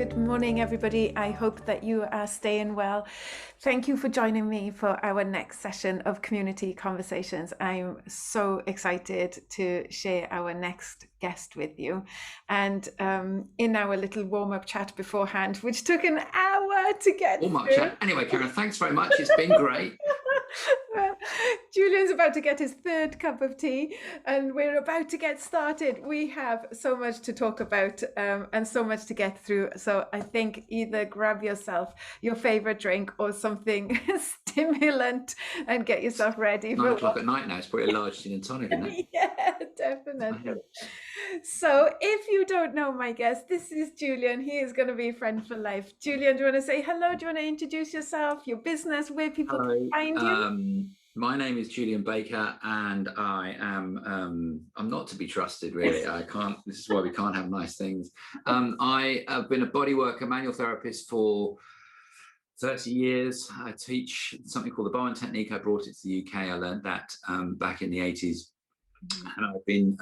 Good morning, everybody. I hope that you are staying well. Thank you for joining me for our next session of Community Conversations. I'm so excited to share our next guest with you. And in our little warm-up chat beforehand, which took an hour to get warm-up chat. Anyway, Caren, thanks very much. It's been great. Julian's about to get his third cup of tea and we're about to get started. We have so much to talk about and so much to get through. So I think either grab yourself your favorite drink or something stimulant and get yourself ready. 9 o'clock at night now. It's pretty large gin and tonic, isn't it? Yeah, definitely. So if you don't know my guest, this is Julian. He is going to be a friend for life. Julian, do you want to say hello? Do you want to introduce yourself, your business, where people can find you? My name is Julian Baker, and I am I'm not to be trusted, really. I can't. This is why we can't have nice things. I have been a bodyworker, manual therapist for 30 years. I teach something called the Bowen technique. I brought it to the UK. I learned that back in the 80s. And I've been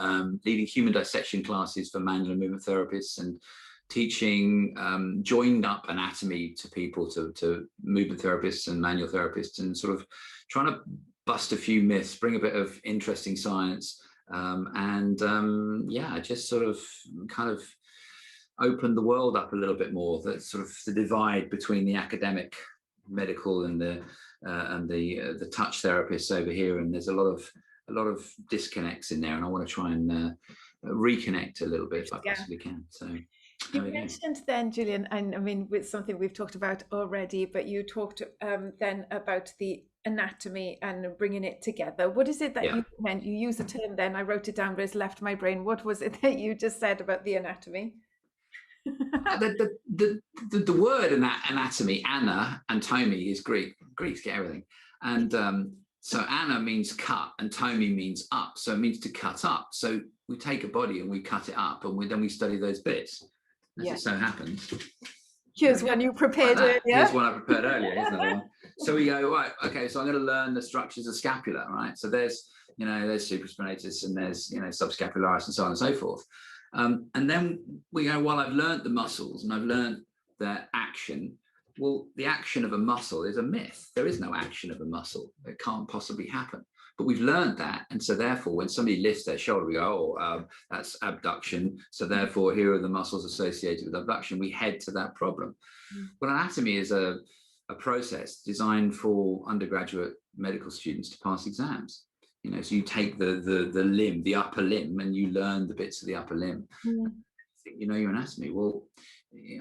leading human dissection classes for manual and movement therapists and teaching joined up anatomy to people, to movement therapists and manual therapists, and sort of trying to bust a few myths, bring a bit of interesting science, yeah, just sort of kind of open the world up a little bit more. That sort of the divide between the academic medical and the touch therapists over here, and there's a lot of disconnects in there, and I want to try and reconnect a little bit if I possibly can. So you mentioned then, Julian, and I mean, with something we've talked about already, but you talked then about the anatomy and bringing it together. What is it that you meant? You used the term then, I wrote it down, but it's left my brain. What was it that you just said about the anatomy? The word anatomy, anatomy, is Greek. Greeks get everything. And so ana means cut and tomi means up. So it means to cut up. So we take a body and we cut it up, and then we study those bits. As it so happens. Here's one you prepared earlier. Here's one I prepared earlier. Here's another one. So we go, right, okay, so I'm going to learn the structures of scapula, right? So there's supraspinatus and there's, subscapularis and so on and so forth. And then we go, well, I've learned the muscles and I've learned their action. Well, the action of a muscle is a myth. There is no action of a muscle. It can't possibly happen. But we've learned that. And so therefore, when somebody lifts their shoulder, we go, that's abduction. So therefore, here are the muscles associated with abduction. We head to that problem. But anatomy is a process designed for undergraduate medical students to pass exams. So you take the limb, the upper limb, and you learn the bits of the upper limb. You know your anatomy. Well,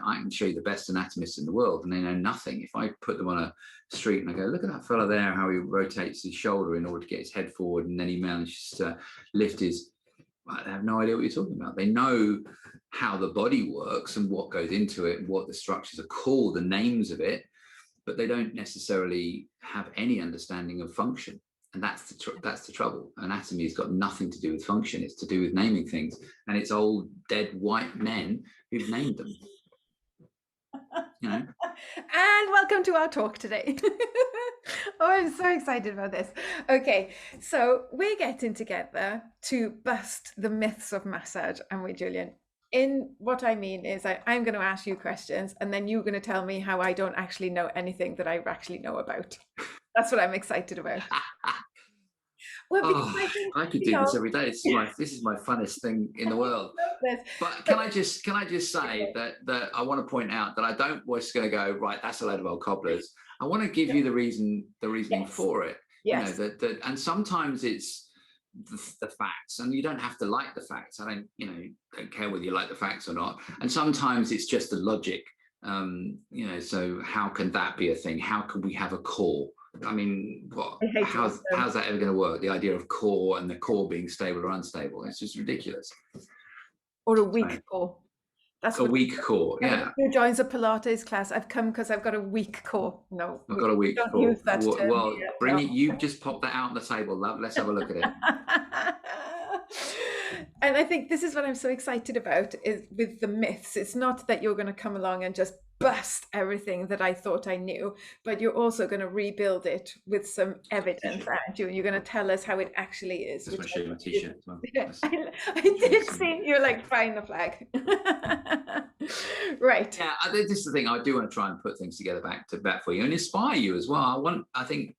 I can show you the best anatomists in the world and they know nothing. If I put them on a street and I go, look at that fella there, how he rotates his shoulder in order to get his head forward, and then he manages to lift his, they have no idea what you're talking about. They know how the body works and what goes into it and what the structures are called, the names of it, but they don't necessarily have any understanding of function. And that's the trouble. Anatomy has got nothing to do with function. It's to do with naming things. And it's old, dead white men who've named them. And welcome to our talk today. Oh, I'm so excited about this. Okay, so we're getting together to bust the myths of massage, and we, Julian. In what I mean is I'm going to ask you questions, and then you're going to tell me how I don't actually know anything that I actually know about. That's what I'm excited about. Well, I could do this every day. This is my funnest thing in the world. But can I just say that I want to point out that I don't just going to go, right, that's a load of old cobblers. I want to give you the reasoning for it. Yes. And sometimes it's the facts, and you don't have to like the facts. I don't care whether you like the facts or not. And sometimes it's just the logic. So how can that be a thing? How can we have a core? I mean, how's that ever going to work? The idea of core and the core being stable or unstable, it's just ridiculous. Or a weak core. That's a weak core, yeah. Who joins a Pilates class? I've come because I've got a weak core. No, I've got a weak core. Use that term well, bring it. You just pop that out on the table, love. Let's have a look at it. And I think this is what I'm so excited about, is with the myths. It's not that you're going to come along and just bust everything that I thought I knew, but you're also going to rebuild it with some evidence, aren't you? And you're going to tell us how it actually is. Just Which want to show you my t-shirt as well. I did see you're like flying the flag. Right. Yeah, this is the thing. I do want to try and put things together back for you and inspire you as well. I think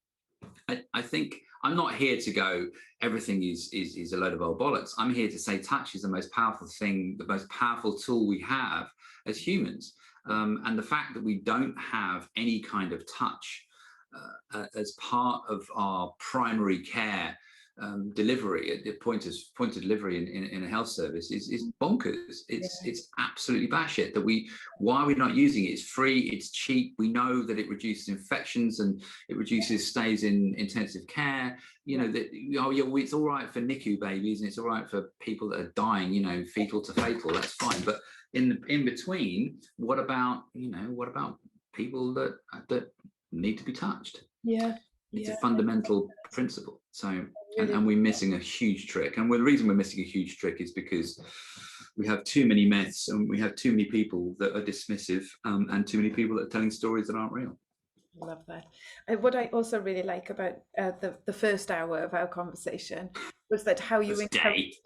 I'm not here to go, everything is a load of old bollocks. I'm here to say touch is the most powerful thing, the most powerful tool we have as humans. And the fact that we don't have any kind of touch as part of our primary care delivery at the point of delivery in a health service is bonkers. It's absolutely batshit. Why are we not using it? It's free, it's cheap. We know that it reduces infections and it reduces stays in intensive care. It's all right for NICU babies and it's all right for people that are dying, fetal to fatal. That's fine. But in between, what about people that need to be touched? It's a fundamental principle. So, and we're missing a huge trick. And the reason we're missing a huge trick is because we have too many myths and we have too many people that are dismissive and too many people that are telling stories that aren't real. I love that. What I also really like about the first hour of our conversation was that how you encourage.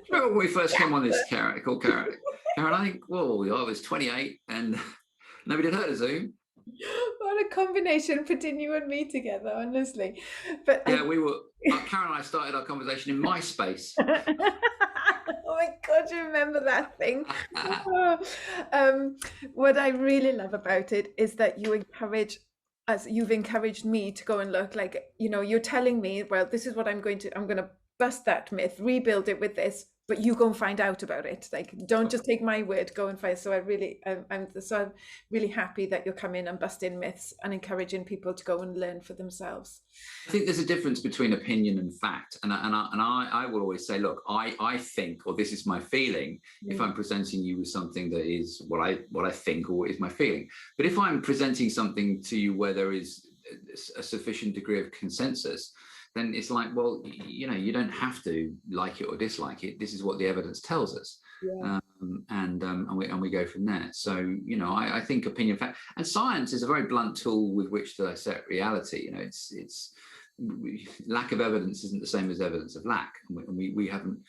Remember when we first came on this, Caren, I think, whoa, I was 28 and nobody had heard of Zoom. What a combination putting you and me together, honestly. But yeah, we were. Caren and I started our conversation in MySpace. Oh my God, you remember that thing? What I really love about it is that you encourage us. You've encouraged me to go and look. Like, you're telling me, well, this is what I'm going to bust that myth, rebuild it with this. But you go and find out about it. Like, don't just take my word. Go and find. So I'm really happy that you're coming and busting myths and encouraging people to go and learn for themselves. I think there's a difference between opinion and fact, and I will always say, look, I think, or this is my feeling. If I'm presenting you with something that is what I think or what is my feeling, but if I'm presenting something to you where there is a sufficient degree of consensus, then it's like, well, you don't have to like it or dislike it. This is what the evidence tells us. And we go from there. So, I think opinion, fact, and science is a very blunt tool with which to dissect reality. It's lack of evidence isn't the same as evidence of lack. And we haven't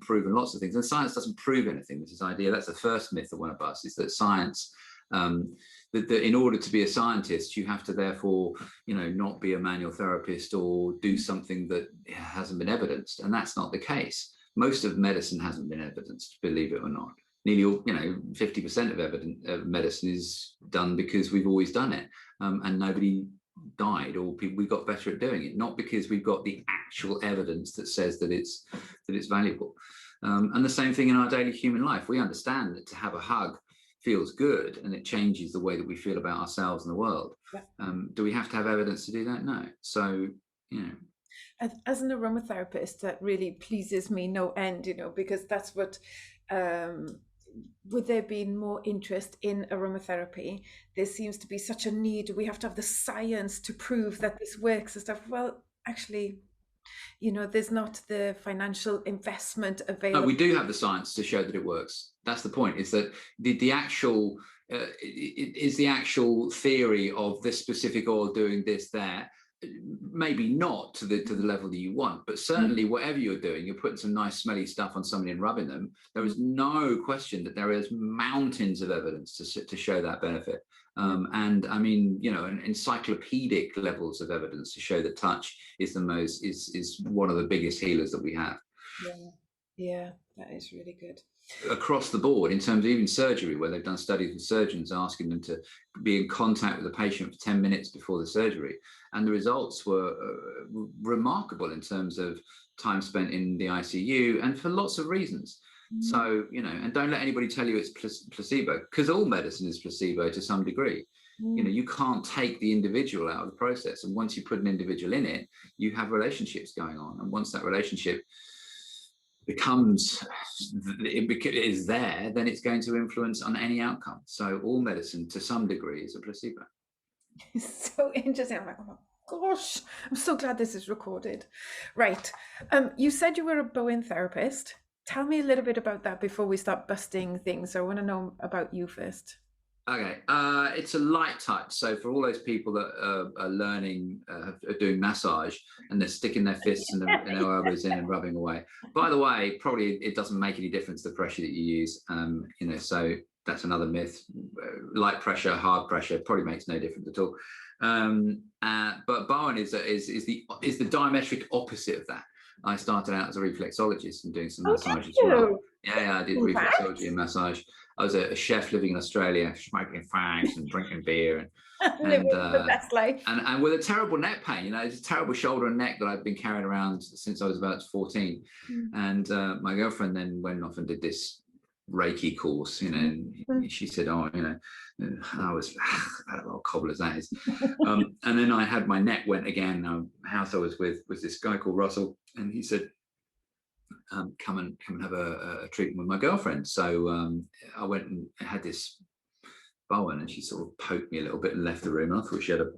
proven lots of things, and science doesn't prove anything. This is idea. That's the first myth that one of us is that science. That in order to be a scientist, you have to therefore, not be a manual therapist or do something that hasn't been evidenced. And that's not the case. Most of medicine hasn't been evidenced, believe it or not. Nearly, 50% of medicine is done because we've always done it. And nobody died or we got better at doing it, not because we've got the actual evidence that says that it's valuable. And the same thing in our daily human life. We understand that to have a hug feels good and it changes the way that we feel about ourselves and the world. Do we have to have evidence to do that? No. So, as an aromatherapist, that really pleases me no end, because that's what would there be more interest in aromatherapy? There seems to be such a need. We have to have the science to prove that this works and stuff. Well, actually, there's not the financial investment available. No, we do have the science to show that it works. That's the point. Is that the actual is the actual theory of this specific oil doing this there? Maybe not to the level that you want, but certainly whatever you're doing, you're putting some nice smelly stuff on somebody and rubbing them. There is no question that there is mountains of evidence to show that benefit. And I mean, encyclopedic levels of evidence to show that touch is is one of the biggest healers that we have. Yeah, that is really good. Across the board, in terms of even surgery, where they've done studies with surgeons asking them to be in contact with the patient for 10 minutes before the surgery. And the results were remarkable in terms of time spent in the ICU and for lots of reasons. So, and don't let anybody tell you it's placebo, because all medicine is placebo to some degree. You can't take the individual out of the process. And once you put an individual in it, you have relationships going on. And once that relationship is there, then it's going to influence on any outcome. So all medicine to some degree is a placebo. It's so interesting. I'm like, oh my gosh, I'm so glad this is recorded. Right. You said you were a Bowen therapist. tell me a little bit about that before we start busting things. I want to know about you first. Okay, it's a light touch. So for all those people that are learning, are doing massage, and they're sticking their fists and their elbows in and rubbing away. By the way, probably it doesn't make any difference the pressure that you use. So that's another myth. Light pressure, hard pressure probably makes no difference at all. But Bowen is the diametric opposite of that. I started out as a reflexologist and doing some massage as well. Yeah, I did reflexology and massage. I was a chef living in Australia, smoking fags and drinking beer Living the best life. And with a terrible neck pain. It's a terrible shoulder and neck that I've been carrying around since I was about 14. And my girlfriend then went off and did this Reiki course, and she said, "Oh, I was a lot of cobblers that is." And then I had my neck went again. The house I was with was this guy called Russell, and he said, come and have a treatment with my girlfriend. So I went and had this Bowen, and she sort of poked me a little bit and left the room. And I thought she had a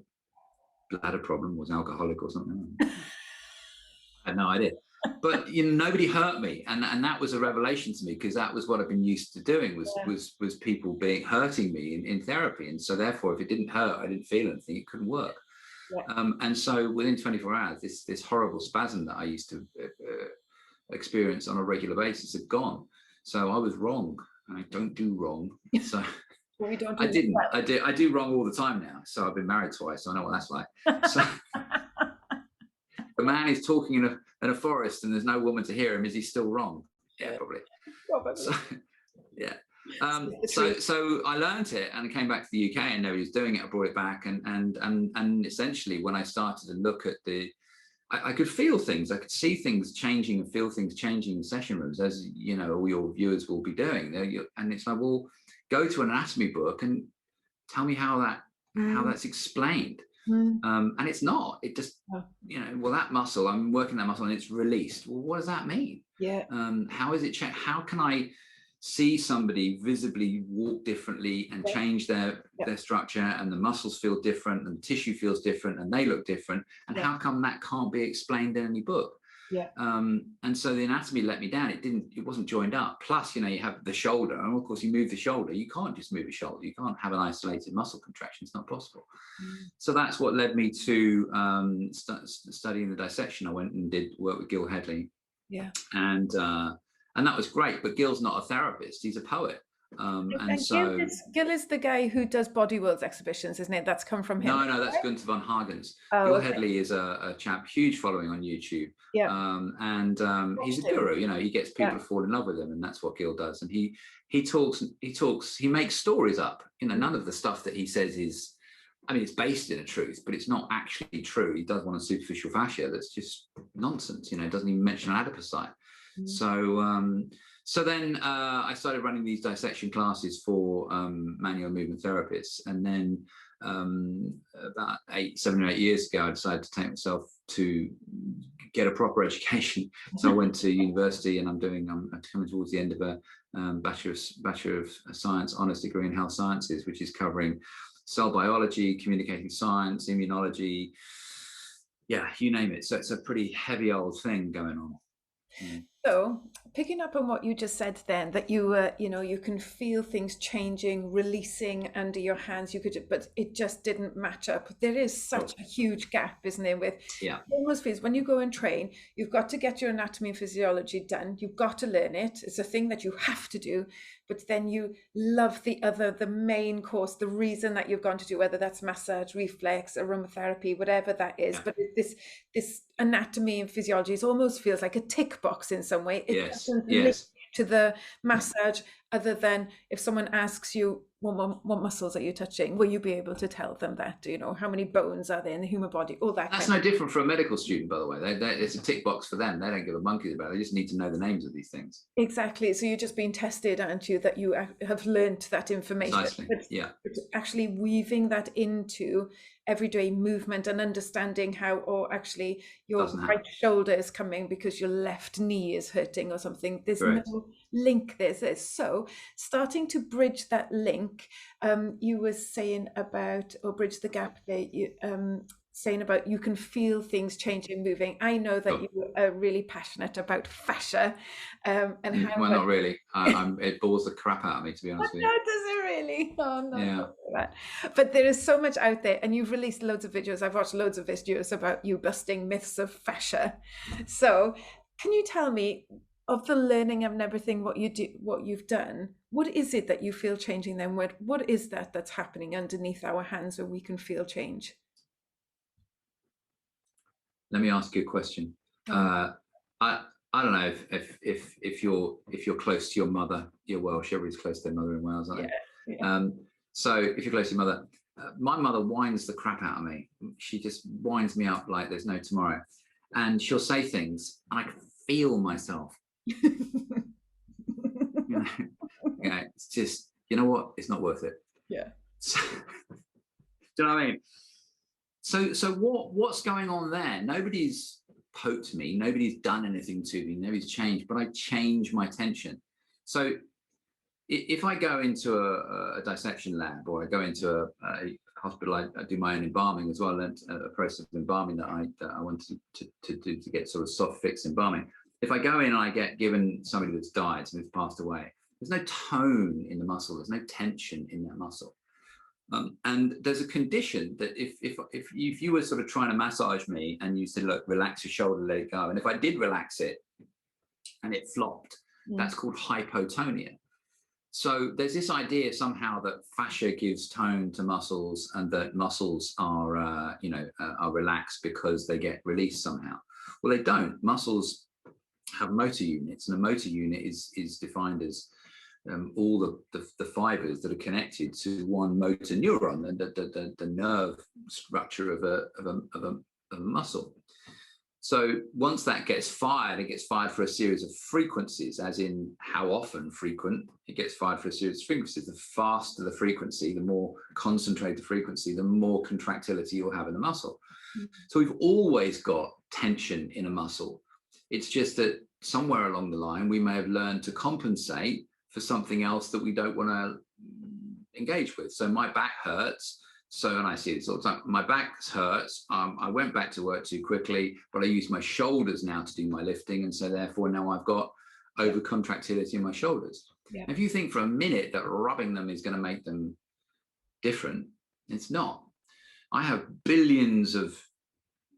bladder problem, was alcoholic or something. I had no idea. But nobody hurt me, and that was a revelation to me, because that was what I've been used to doing was people hurting me in therapy, and so therefore if it didn't hurt, I didn't feel anything, it couldn't work. And so within 24 hours, this horrible spasm that I used to experience on a regular basis had gone. So I was wrong. I don't do wrong. So I do wrong all the time now. So I've been married twice, so I know what that's like. So the man is talking in a forest and there's no woman to hear him. Is he still wrong? Yeah, probably. So, yeah. So I learned it and I came back to the UK and nobody was doing it. I brought it back and essentially when I started to look at I could feel things. I could see things changing and feel things changing in session rooms, as all your viewers will be doing. And it's like, well, go to an anatomy book and tell me how that's explained. And it's not. It just, well, that muscle, I'm working that muscle and it's released. Well, what does that mean? Yeah. How is it? How can I see somebody visibly walk differently and change their structure, and the muscles feel different and the tissue feels different and they look different, and how come that can't be explained in any book? And so the anatomy let me down. It wasn't joined up. Plus, you have the shoulder, and of course you move the shoulder, you can't just move a shoulder, you can't have an isolated muscle contraction, it's not possible. So that's what led me to studying the dissection. I went and did work with Gil Headley, and that was great, but Gil's not a therapist, he's a poet. And so Gil is the guy who does Body Worlds exhibitions, isn't it? That's come from him. No, that's Gunther von Hagens. Gil Headley is a chap, huge following on YouTube. He's a guru, he gets people to fall in love with him, and that's what Gil does. And he makes stories up. None of the stuff that he says is, it's based in a truth, but it's not actually true. He does one on superficial fascia that's just nonsense. It doesn't even mention an adipocyte. So then I started running these dissection classes for manual movement therapists, and then about 7 or 8 years ago, I decided to take myself to get a proper education. So I went to university, and I'm coming towards the end of a Bachelor of Science honours degree in health sciences, which is covering cell biology, communicating science, immunology, you name it. So it's a pretty heavy old thing going on. So picking up on what you just said then, that you can feel things changing, releasing under your hands, but it just didn't match up. There is such a huge gap, isn't there? It almost feels when you go and train, you've got to get your anatomy and physiology done. You've got to learn it. It's a thing that you have to do, but then you love the main course, the reason that you've gone to do, whether that's massage, reflex, aromatherapy, whatever that is. But this anatomy and physiology, it almost feels like a tick box in some way. It doesn't link to the massage, other than if someone asks you, what muscles are you touching? Will you be able to tell them that? How many bones are there in the human body? All that. That's no different for a medical student, by the way. It's a tick box for them. They don't give a monkey's about it. They just need to know the names of these things. Exactly. So you're just being tested, aren't you? That you have learned that information. Precisely. But actually weaving that into everyday movement and understanding how, or actually your right shoulder is coming because your left knee is hurting or something. There's link this is. So starting to bridge that link, you were saying about, or bridge the gap there, you saying about you can feel things changing, moving. I know that you are really passionate about fascia, and how Well, much. not really. It bores the crap out of me, to be honest with No, you. does it really? Oh no, Yeah. don't do that. But there is so much out there, and you've released loads of videos. I've watched loads of videos about you busting myths of fascia. So, can you tell me, of the learning and everything, what you do, what you've done, what is it that you feel changing then? What is that that's happening underneath our hands where we can feel change? Let me ask you a question. Oh, I I don't know if you're close to your mother. You're Welsh. Everybody's close to their mother in Wales, aren't yeah, they? yeah. So if you're close to your mother, my mother winds the crap out of me. She just winds me up like there's no tomorrow, and she'll say things, and I can feel myself. You know, yeah, it's just, you know what? It's not worth it. Yeah. So, do you know what I mean? So what's going on there? Nobody's poked me. Nobody's done anything to me. Nobody's changed, but I change my tension. So if I go into a dissection lab, or I go into a hospital, I do my own embalming as well, and a process of embalming that I want to do to get sort of soft fix embalming. If I go in and I get given somebody that's died, somebody that's passed away, there's no tone in the muscle. There's no tension in that muscle. And there's a condition that if you were sort of trying to massage me and you said, look, relax your shoulder, let it go. And if I did relax it and it flopped, that's called hypotonia. So there's this idea somehow that fascia gives tone to muscles, and that muscles are, are relaxed because they get released somehow. Well, they don't. Muscles have motor units, and a motor unit is defined as all the fibers that are connected to one motor neuron, and the nerve structure of a muscle. So once that gets fired, it gets fired for a series of frequencies, as in how often frequent. It gets fired for a series of frequencies. The faster the frequency, the more concentrated the frequency, the more contractility you'll have in the muscle. So we've always got tension in a muscle. It's just that somewhere along the line, we may have learned to compensate for something else that we don't want to engage with. So my back hurts. So, and I see it all the time, my back hurts. I went back to work too quickly, but I use my shoulders now to do my lifting. And so therefore now I've got overcontractility in my shoulders. Yeah. If you think for a minute that rubbing them is going to make them different, it's not. I have billions of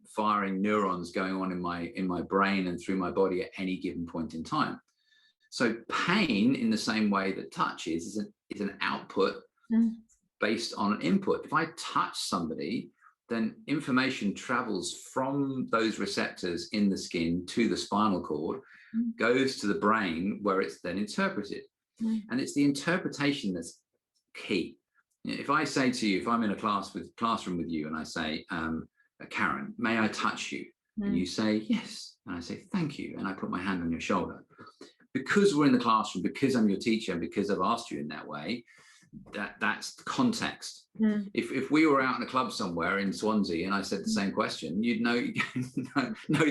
firing neurons going on in my brain and through my body at any given point in time. So pain, in the same way that touch is an output based on an input. If I touch somebody, then information travels from those receptors in the skin to the spinal cord, goes to the brain, where it's then interpreted. And it's the interpretation that's key. If I say to you, if I'm in a classroom with you, and I say, Caren, may I touch you? And you say yes, and I say thank you, and I put my hand on your shoulder. Because we're in the classroom, because I'm your teacher, and because I've asked you in that way, that's context. If we were out in a club somewhere in Swansea and I said the same question, you'd know,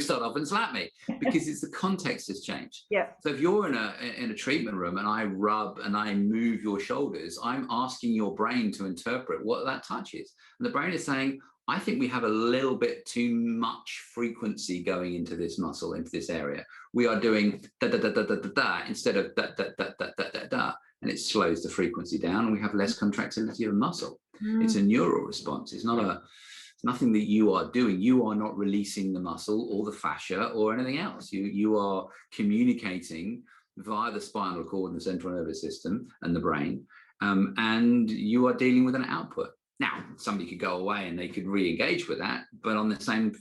start off and slap me, because it's the context has changed. Yeah. So if you're in a treatment room and I rub and I move your shoulders, I'm asking your brain to interpret what that touch is. And the brain is saying, I think we have a little bit too much frequency going into this muscle, into this area. We are doing da da da da da da da instead of da da da da da da da, and it slows the frequency down, and we have less contractility of muscle. It's a neural response. It's nothing that you are doing. You are not releasing the muscle or the fascia or anything else. You are communicating via the spinal cord and the central nervous system and the brain, and you are dealing with an output. Now, somebody could go away and they could re-engage with that, but on the same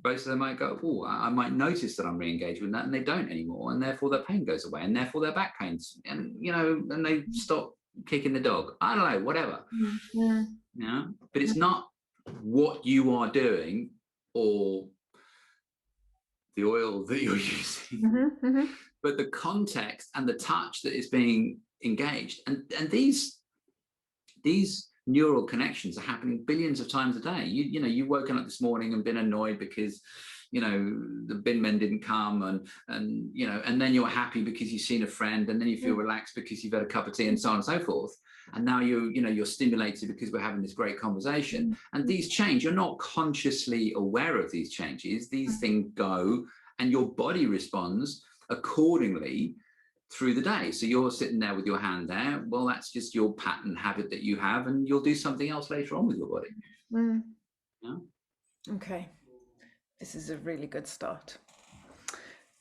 basis, they might go, oh, I might notice that I'm re-engaged with that, and they don't anymore, and therefore their pain goes away, and therefore their back pains, and and they stop kicking the dog. I don't know, whatever. But it's not what you are doing or the oil that you're using, but the context and the touch that is being engaged. And these neural connections are happening billions of times a day. You've woken up this morning and been annoyed because the bin men didn't come, and then you're happy because you've seen a friend, and then you feel relaxed because you've had a cup of tea, and so on and so forth. And now you're stimulated because we're having this great conversation. And these change. You're not consciously aware of these changes. These things go, and your body responds accordingly through the day. So you're sitting there with your hand there. Well, that's just your pattern habit that you have, and you'll do something else later on with your body. Yeah? Okay. This is a really good start.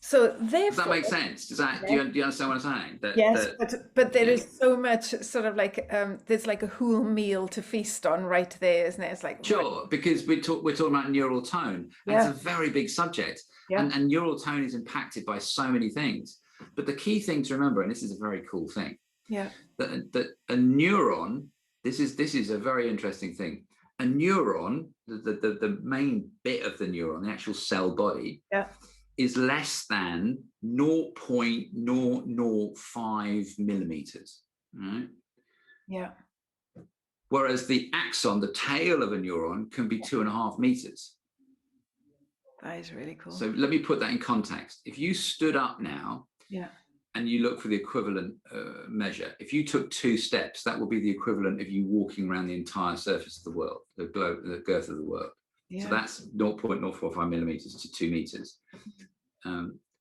So therefore, does that make sense? Do you understand what I'm saying? Yes, but there is so much sort of like there's like a whole meal to feast on right there, isn't it? It's like sure, because we're talking about neural tone, and it's a very big subject, and neural tone is impacted by so many things. But the key thing to remember, and this is a very cool thing, that a neuron, this is a very interesting thing. A neuron, the main bit of the neuron, the actual cell body, is less than 0.005 millimeters, right? Yeah. Whereas the axon, the tail of a neuron, can be 2.5 meters. That is really cool. So let me put that in context. If you stood up now, and you look for the equivalent measure, if you took 2 steps, that would be the equivalent of you walking around the entire surface of the world, the girth of the world. So that's 0.045 millimeters to 2 meters.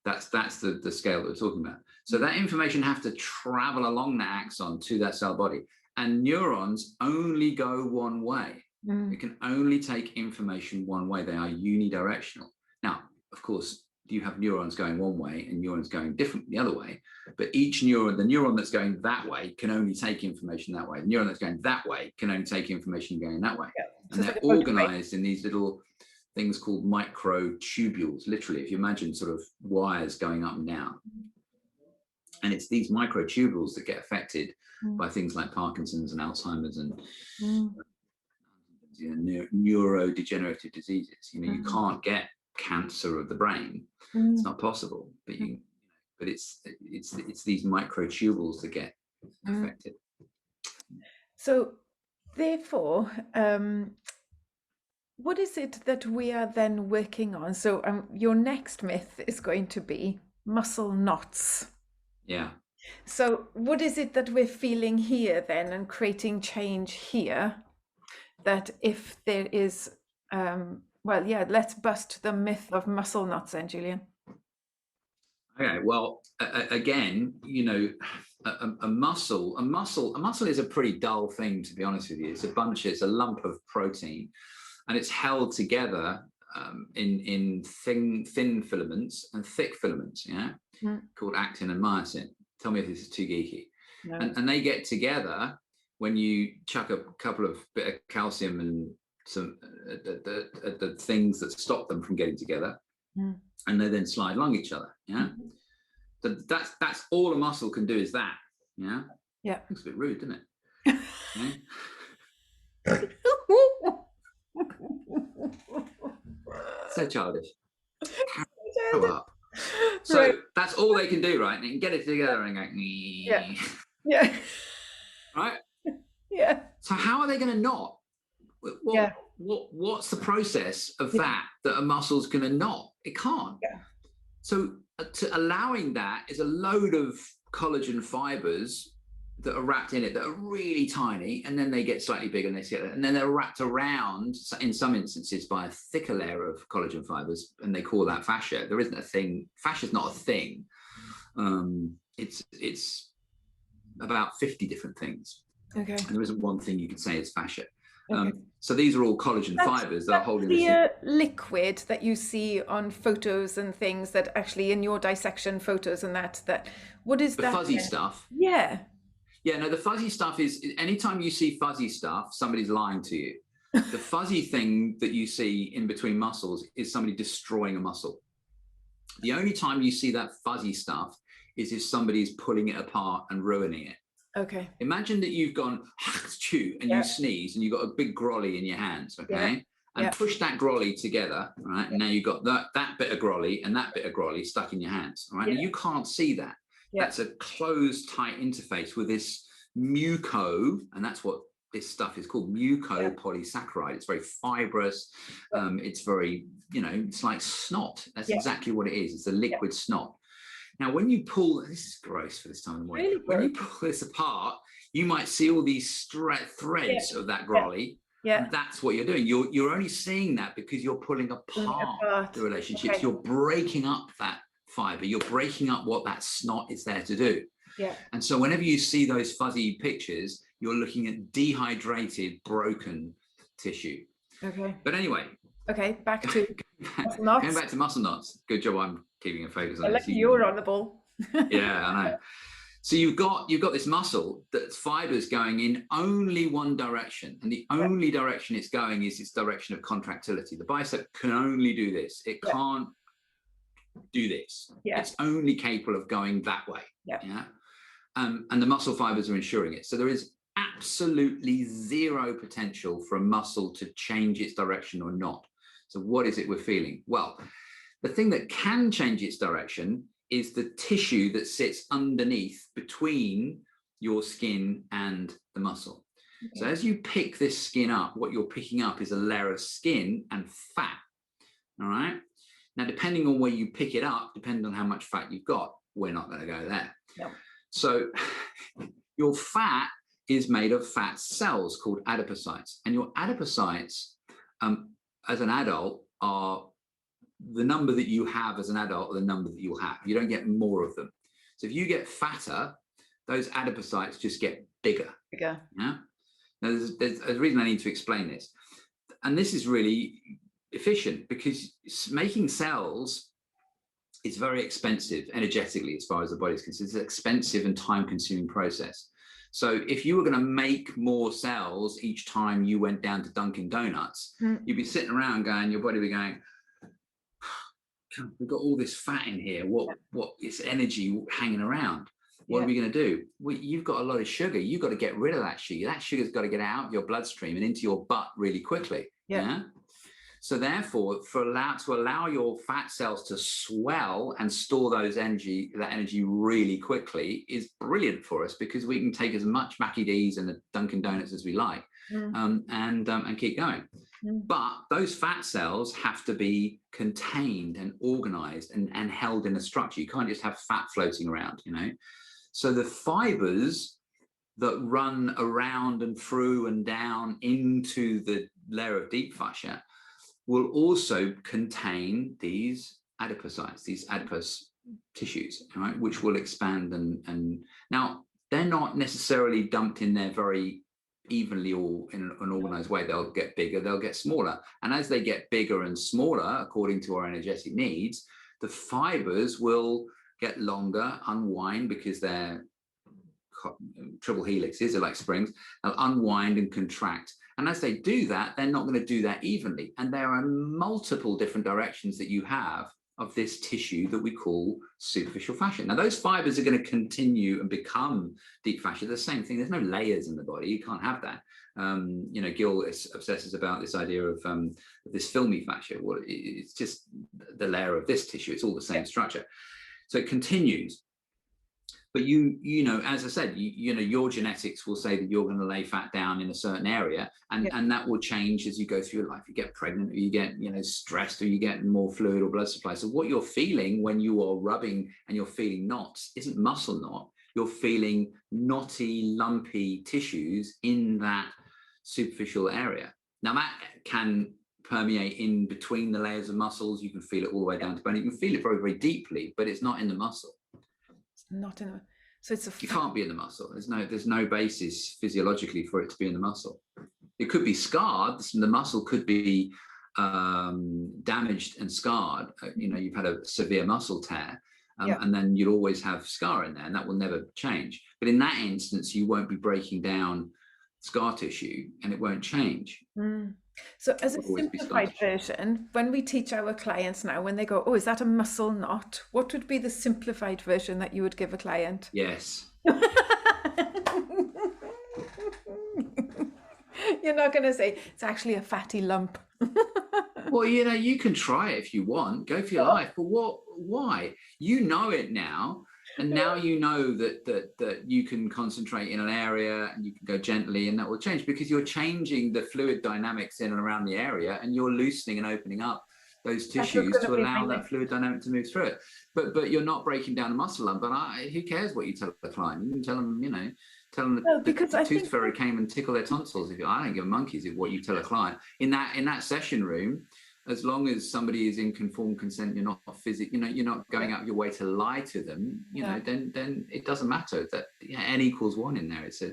That's the scale that we're talking about. So that information have to travel along the axon to that cell body, and neurons only go one way. It can only take information one way. They are unidirectional. Now, of course, you have neurons going one way and neurons going different the other way, but each neuron, the neuron that's going that way can only take information that way. The neuron that's going that way can only take information going that way. And they're organized in these little things called microtubules, literally, if you imagine sort of wires going up and down. And it's these microtubules that get affected by things like Parkinson's and Alzheimer's and neurodegenerative diseases. You can't get cancer of the brain. It's not possible, but it's these microtubules that get affected. So therefore, what is it that we are then working on? So your next myth is going to be muscle knots. Yeah. So what is it that we're feeling here then, and creating change here, that if there is let's bust the myth of muscle knots then, Julian. Okay, well, again, a muscle is a pretty dull thing, to be honest with you. It's a lump of protein, and it's held together in thin filaments and thick filaments, called actin and myosin. Tell me if this is too geeky. No. And they get together when you chuck a couple of bit of calcium and some the things that stop them from getting together, and they then slide along each other. So that's all a muscle can do, is that. Looks a bit rude, doesn't it? So childish. Grow up. So that's all they can do, right? They can get it together and go, right? Yeah. So how are they going to knot? What's the process of that a muscle's going to knot? It can't. So allowing that is a load of collagen fibers that are wrapped in it that are really tiny, and then they get slightly bigger and then they're wrapped around, in some instances, by a thicker layer of collagen fibers, and they call that fascia. There isn't a thing. Fascia is not a thing. It's about 50 different things. Okay. And there isn't one thing you could say is fascia. Okay. So these are all collagen fibers that are holding the liquid that you see on photos and things, that actually in your dissection photos and that what is that? The fuzzy stuff. Yeah. Yeah, no, the fuzzy stuff is, anytime you see fuzzy stuff, somebody's lying to you. The fuzzy thing that you see in between muscles is somebody destroying a muscle. The only time you see that fuzzy stuff is if somebody's pulling it apart and ruining it. Okay. Imagine that you've gone and you sneeze and you've got a big grolly in your hands, okay? And push that grolly together, right? And now you've got that bit of grolly and that bit of grolly stuck in your hands, right? And you can't see that. That's a closed, tight interface with this muco, and that's what this stuff is called mucopolysaccharide. It's very fibrous. It's very, it's like snot. That's exactly what it is. It's a liquid snot. Now, when you pull, this is gross for this time of the morning. When you pull this apart, you might see all these threads of that grolly. And that's what you're doing. You're only seeing that because you're pulling apart the relationships. You're breaking up that fiber. You're breaking up what that snot is there to do. And so whenever you see those fuzzy pictures, you're looking at dehydrated, broken tissue. But anyway. Back to muscle knots. Going back to muscle knots. Good job. I'm keeping a focus on this. You're on the ball. Yeah, I know. So you've got this muscle that's fibers going in only one direction, and the only direction it's going is its direction of contractility. The bicep can only do this. It can't do this. It's only capable of going that way. And the muscle fibers are ensuring it. So there is absolutely zero potential for a muscle to change its direction or not. So what is it we're feeling? Well, the thing that can change its direction is the tissue that sits underneath between your skin and the muscle. So as you pick this skin up, what you're picking up is a layer of skin and fat. All right. Now, depending on where you pick it up, depending on how much fat you've got, we're not going to go there. So your fat is made of fat cells called adipocytes. And your adipocytes, as an adult, are the number that you have as an adult, or the number that you'll have. You don't get more of them. So if you get fatter, those adipocytes just get bigger. Yeah. Now, there's a reason I need to explain this. And this is really efficient because making cells is very expensive energetically as far as the body is concerned. It's an expensive and time-consuming process. So if you were going to make more cells each time you went down to Dunkin' Donuts, you'd be sitting around going, your body would be going, we've got all this fat in here. What is energy hanging around? What are we going to do? Well, you've got a lot of sugar. You've got to get rid of that sugar. That sugar's got to get out of your bloodstream and into your butt really quickly. So therefore, to allow your fat cells to swell and store that energy really quickly is brilliant for us, because we can take as much Mackie D's and the Dunkin' Donuts as we like and keep going. But those fat cells have to be contained and organized and held in a structure. You can't just have fat floating around, So the fibers that run around and through and down into the layer of deep fascia will also contain these adipocytes, these adipose tissues, right, which will expand. And now they're not necessarily dumped in there very evenly or in an organized way. They'll get bigger, they'll get smaller. And as they get bigger and smaller, according to our energetic needs, the fibers will get longer, unwind, because they're triple helixes, they're like springs. They'll unwind and contract. And as they do that, they're not going to do that evenly. And there are multiple different directions that you have of this tissue that we call superficial fascia. Now, those fibers are going to continue and become deep fascia. The same thing. There's no layers in the body. You can't have that. Gil obsesses about this idea of this filmy fascia. Well, it's just the layer of this tissue. It's all the same structure. So it continues. But as I said, your genetics will say that you're going to lay fat down in a certain area, and that will change as you go through your life. You get pregnant, or you get stressed, or you get more fluid or blood supply. So what you're feeling when you are rubbing and you're feeling knots isn't muscle knot. You're feeling knotty, lumpy tissues in that superficial area. Now that can permeate in between the layers of muscles. You can feel it all the way down to bone. You can feel it very, very deeply, but it's not in the muscle. Not in the, so it's you can't be in the muscle. There's no basis physiologically for it to be in the muscle. It could be scarred. The muscle could be damaged and scarred. You've had a severe muscle tear, and then you'll always have scar in there, and that will never change. But in that instance, you won't be breaking down scar tissue, and it won't change. So as a simplified version, when we teach our clients now, when they go, oh, is that a muscle knot? What would be the simplified version that you would give a client? Yes. You're not going to say it's actually a fatty lump. Well, you can try it if you want. Go for your life. But why? You know it now. And now you know that you can concentrate in an area and you can go gently, and that will change because you're changing the fluid dynamics in and around the area, and you're loosening and opening up those tissues to allow that fluid dynamic to move through it. But you're not breaking down a muscle lump. And who cares what you tell the client? You can tell them, the tooth fairy came and tickled their tonsils. I don't give monkeys what you tell a client in that session room. As long as somebody is in conformed consent, you're not you're not going out your way to lie to them, then it doesn't matter that n equals 1 in there. It's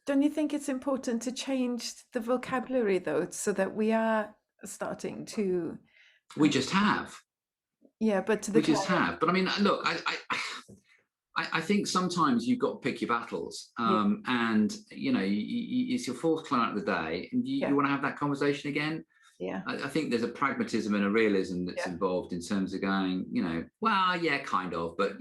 Don't you think it's important to change the vocabulary though, so that we are starting to? We just have. Yeah, but we just have. But I mean, look, I think sometimes you've got to pick your battles, and it's your 4th client of the day, and you want to have that conversation again. Yeah, I think there's a pragmatism and a realism that's involved in terms of going, well, yeah, kind of, but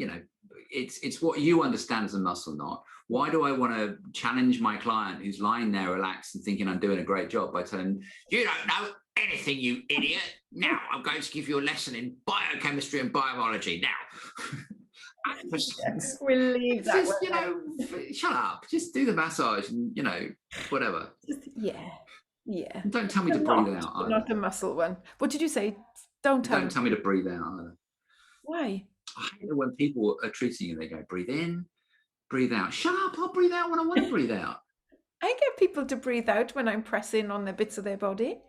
it's what you understand as a muscle knot. Why do I want to challenge my client who's lying there relaxed and thinking I'm doing a great job by telling them, you don't know anything, you idiot. Now I'm going to give you a lesson in biochemistry and biology. Now. We'll leave that. Just, shut up. Just do the massage and, whatever. Yeah. And don't tell me to breathe out either. Not a muscle one. What did you say? Don't tell me to breathe out either. Why? I hate it when people are treating you, they go, breathe in, breathe out. Shut up, I'll breathe out when I want to breathe out. I get people to breathe out when I'm pressing on the bits of their body.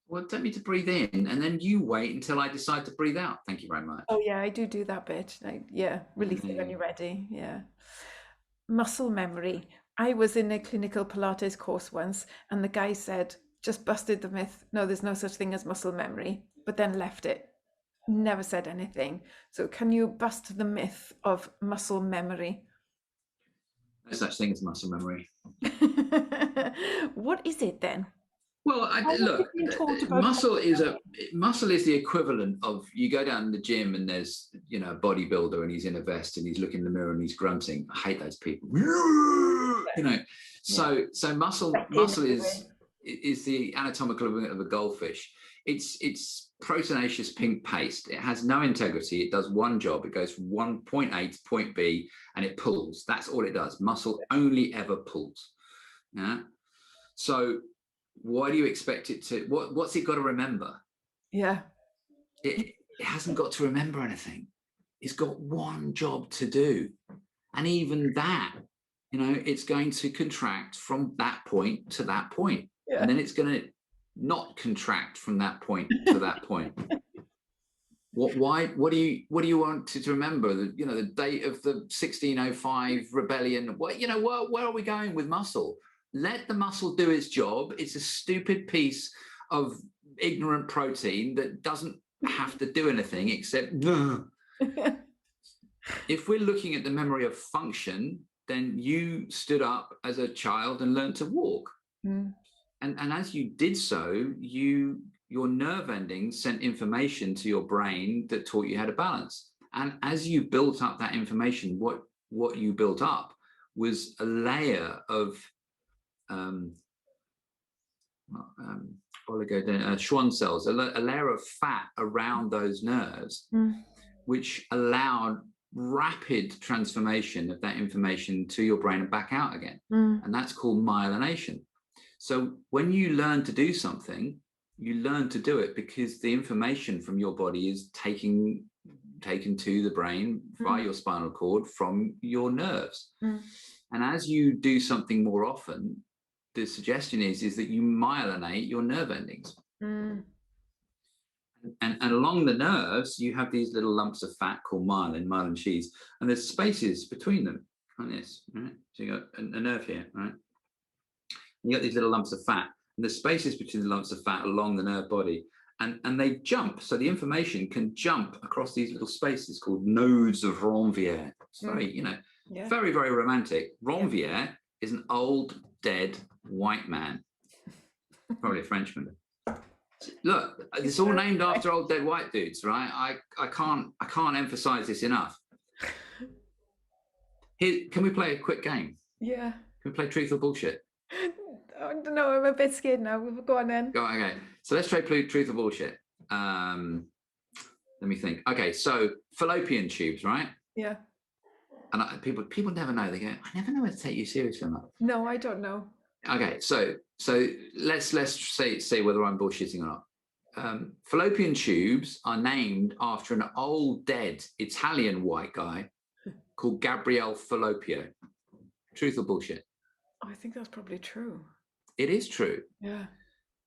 Well, tell me to breathe in, and then you wait until I decide to breathe out. Thank you very much. Oh yeah, I do that bit. Release it when you're ready. Yeah. Muscle memory. I was in a clinical Pilates course once, and the guy said, just busted the myth. No, there's no such thing as muscle memory, but then left it. Never said anything. So can you bust the myth of muscle memory? No such thing as muscle memory. What is it then? Well, look, muscle is the equivalent of, you go down to the gym and there's a bodybuilder and he's in a vest and he's looking in the mirror and he's grunting. I hate those people. So muscle is the anatomical equivalent of a goldfish. It's proteinaceous pink paste. It has no integrity. It does one job. It goes from point A to point B and it pulls. That's all it does. Muscle only ever pulls. Yeah. So why do you expect it to? What's it got to remember? Yeah. It hasn't got to remember anything. It's got one job to do, and even that, it's going to contract from that point to that point, and then it's going to not contract from that point to that point. What do you want to remember? The date of the 1605 rebellion. Where are we going with muscle? Let the muscle do its job. It's a stupid piece of ignorant protein that doesn't have to do anything except. If we're looking at the memory of function, then you stood up as a child and learned to walk. And as you did so, your nerve endings sent information to your brain that taught you how to balance. And as you built up that information, what you built up was a layer of Schwann cells, a layer of fat around those nerves, which allowed rapid transformation of that information to your brain and back out again. And that's called myelination. So when you learn to do something, you learn to do it because the information from your body is taken to the brain via your spinal cord from your nerves. And as you do something more often, the suggestion is that you myelinate your nerve endings. And along the nerves, you have these little lumps of fat called myelin sheaths, and there's spaces between them, like this, right? So you got a nerve here, right? You got these little lumps of fat, and there's spaces between the lumps of fat along the nerve body, and they jump. So the information can jump across these little spaces called nodes of Ranvier. It's very, very, very romantic. Ranvier is an old, dead white man, probably a Frenchman. Look, it's all named after old dead white dudes, right? I can't emphasize this enough. Here, can we play a quick game? Yeah. Can we play truth or bullshit? I don't know, I'm a bit scared now. Go on then. Okay. So let's try truth or bullshit. let me think. Okay, so fallopian tubes, right? Yeah. And people never know. They go, I never know whether to take you seriously or not. No, I don't know. Okay, so let's say whether I'm bullshitting or not. Fallopian tubes are named after an old dead Italian white guy called Gabriele Fallopio. Truth or bullshit? Oh, I think that's probably true. It is true. Yeah.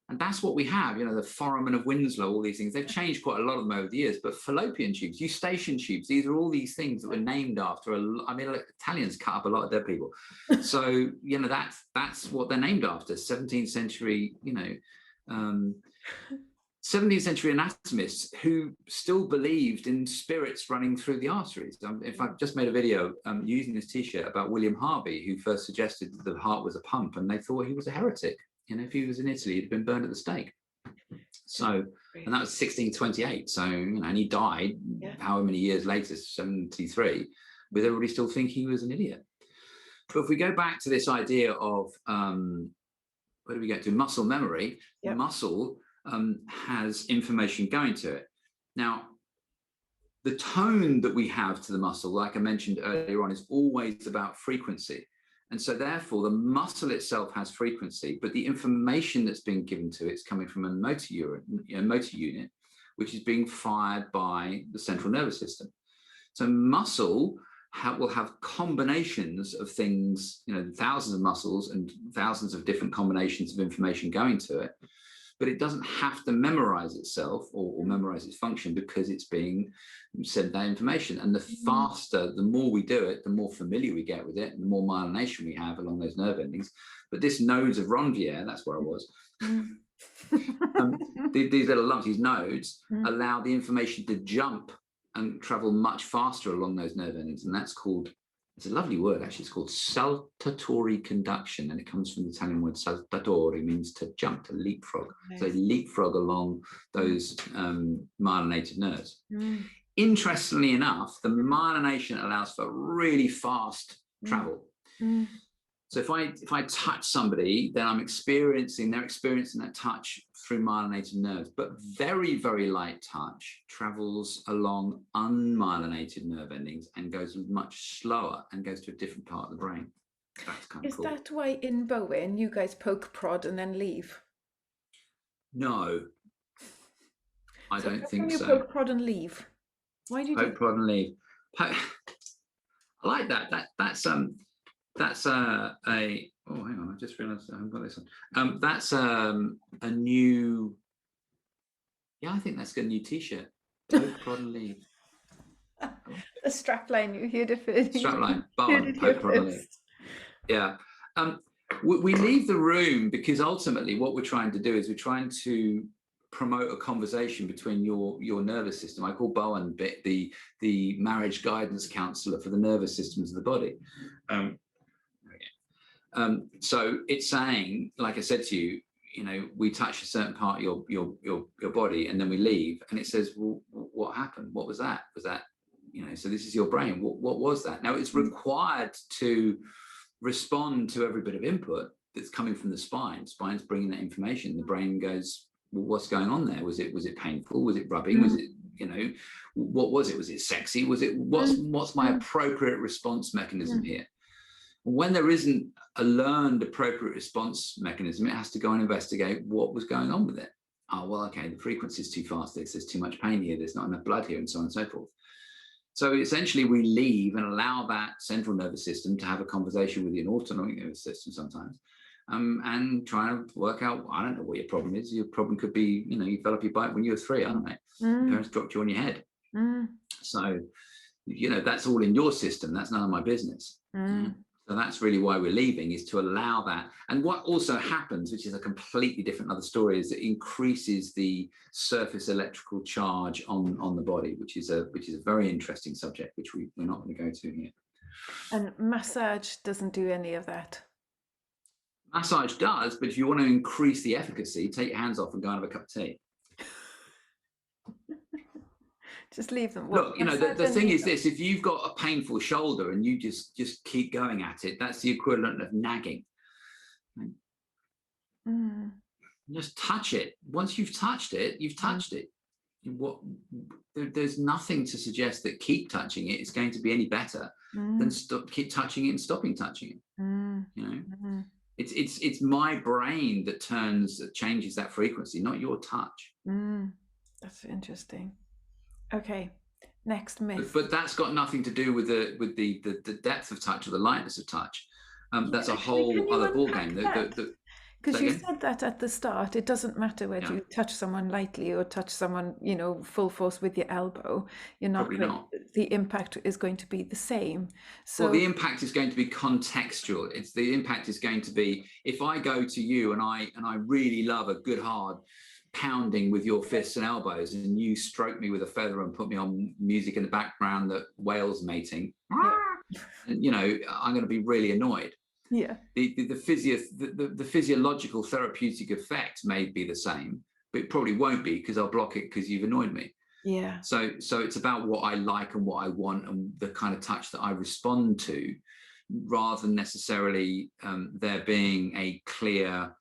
And that's what we have, the foramen of Winslow, all these things. They've changed quite a lot of them over the years, but fallopian tubes, eustachian tubes, these are all these things that were named after, Italians cut up a lot of dead people. So, that's what they're named after. 17th century, 17th century anatomists who still believed in spirits running through the arteries. If I've just made a video using this t-shirt about William Harvey, who first suggested that the heart was a pump, and they thought he was a heretic. If he was in Italy, he'd been burned at the stake. So, and that was 1628. So, and he died however many years later, 73, with everybody still thinking he was an idiot. But if we go back to this idea of, where do we get to? Muscle memory. Yep. Muscle has information going to it. Now, the tone that we have to the muscle, like I mentioned earlier on, is always about frequency. And so therefore, the muscle itself has frequency, but the information that's being given to it is coming from a motor unit, which is being fired by the central nervous system. So muscle will have combinations of things, thousands of muscles and thousands of different combinations of information going to it, but it doesn't have to memorize itself or memorize its function because it's being sent that information. And the faster, the more we do it, the more familiar we get with it, and the more myelination we have along those nerve endings. But this nodes of Ranvier, that's where I was, these little lumps, these nodes, allow the information to jump and travel much faster along those nerve endings. And that's called, it's a lovely word, actually. It's called saltatory conduction, and it comes from the Italian word saltatore, means to jump, to leapfrog. Nice. So leapfrog along those myelinated nerves. Interestingly enough, the myelination allows for really fast travel. So if I touch somebody, then they're experiencing that touch through myelinated nerves. But very, very light touch travels along unmyelinated nerve endings and goes much slower and goes to a different part of the brain. That's kind of cool. Is that why in Bowen you guys poke, prod, and then leave? No, I don't think so. You poke, prod, and leave. Why do you poke, prod, and leave? I like that. That's a oh, hang on, I just realized I haven't got this on. That's a new, I think that's a new t-shirt. Poke, prod, and leave. A strapline, you heard it. Strapline, button, poke, prod, and leave. Yeah. We leave the room because ultimately what we're trying to do is we're trying to promote a conversation between your nervous system. I call Bowen the marriage guidance counselor for the nervous systems of the body. So it's saying, like I said to you, we touch a certain part of your body and then we leave, and it says, well, what happened? What was that? Was that, so this is your brain. What was that? Now it's required to respond to every bit of input that's coming from the spine. Spine's bringing that information. The brain goes, well, what's going on there? Was it painful? Was it rubbing? Was it, what was it? Was it sexy? Was it, what's my appropriate response mechanism here? When there isn't a learned appropriate response mechanism, it has to go and investigate what was going on with it. Oh, well, okay, the frequency is too fast. There's too much pain here. There's not enough blood here, and so on and so forth. So essentially, we leave and allow that central nervous system to have a conversation with the autonomic nervous system sometimes, and try to work out, I don't know what your problem is. Your problem could be, you fell off your bike when you were 3, I don't know. Your parents dropped you on your head. So, that's all in your system. That's none of my business. So that's really why we're leaving, is to allow that. And what also happens, which is a completely different other story, is it increases the surface electrical charge on the body, which is a very interesting subject, which we're not going to go to here. And massage doesn't do any of that. Massage does, but if you want to increase the efficacy, take your hands off and go and have a cup of tea. Just leave them. Look, the thing is this: if you've got a painful shoulder and you just keep going at it, that's the equivalent of nagging. Just touch it. Once you've touched it, you've touched it. there's nothing to suggest that keep touching it is going to be any better than keep touching it and stopping touching it. You know, it's my brain that changes that frequency, not your touch. That's interesting. Okay, next myth. But that's got nothing to do with the depth of touch or the lightness of touch. That's a whole other ballgame. Because you said that at the start, it doesn't matter whether you touch someone lightly or touch someone, you know, full force with your elbow. You're not. Probably not. The impact is going to be the same. So well, the impact is going to be contextual. The impact is going to be, if I go to you and I really love a good hard pounding with your fists and elbows, and you stroke me with a feather and put me on music in the background that whales mating, and, you know, I'm going to be really annoyed. Yeah. The physiological therapeutic effect may be the same, but it probably won't be, because I'll block it because you've annoyed me. Yeah. So it's about what I like and what I want and the kind of touch that I respond to, rather than necessarily there being a clear